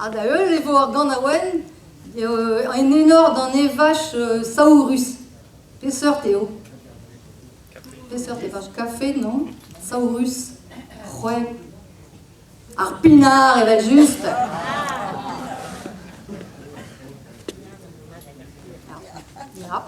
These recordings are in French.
Ah d'ailleurs, les voix ganawen, un énorme dans les vaches saurus. Pesseur Théo. Pesseur Théo, café, non? Saurus. Ouais. Arpinard, et ben juste. Ja.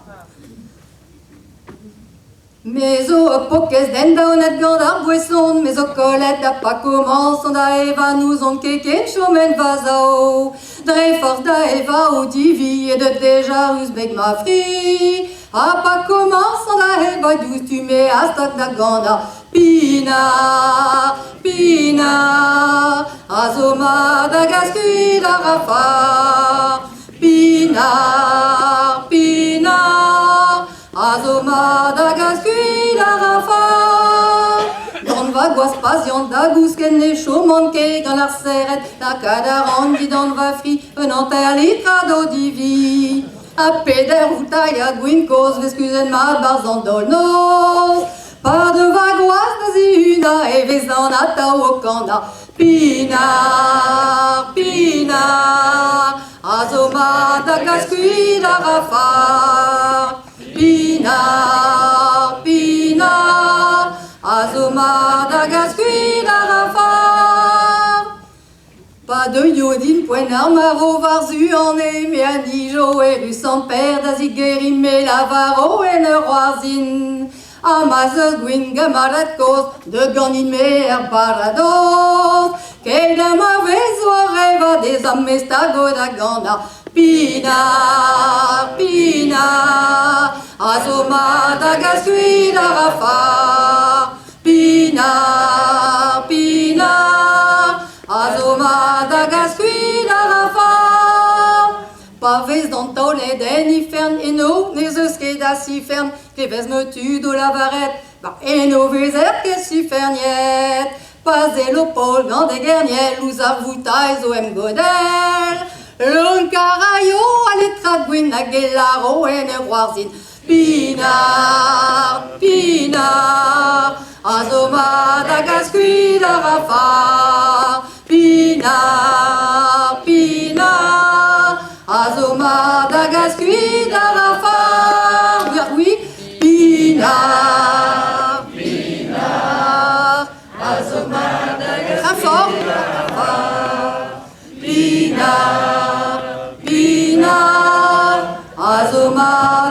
Mais au pokes d'enda on et gandar boisson, mais au colette à pas commence, on a Eva nous on keken chomen vazao. Dre force da Eva au divi et de déjà rusbeg ma fri. A pas commence, on a Eva douce tu mets à stock da ganda. Pina, Pina, azoma da gascu da rafa. Pina, Pina, azoma da gascu da rafa. Don va guaspazion da gusken ne chomon ke gan ar seret da kadaran di don va fri un anter litra do divi. A peder utaia gwinkos veskuzen ma barzan dolnos. Par de vagoas da zihuna e vezan a tao kanda. Pina, Pina, azoma da gascu da rafa. Pina, Pina, azoma da gascu da rafa. Pas de yodin poenard maro varzu en mais anijo et rue sans père d'azigeri mais lavaro et ne roisin. Amazes gwin gamarat cos de ganin mer parados. Que da ma vezo reva des amestago da ganda. Pina, Pina, azoma da gascu da rafa. Pina, Pina, azoma da gascu da rafa. Pavez dans tolé d'enifern et no nezes ket da sifern que vez me tu do la varette bah et no vezer que siferniet pas elo pol gant de guerniel nous avoutais o em godel l'on carayo a letra gwin a gelaro et ne roarzin. Pina, Pina, azoma da gascu da rafa. Pina, Pina, azoma da gascu da rafa. Oui, Pina, Pina, azoma da gascu da rafa. Pina, Pina, azoma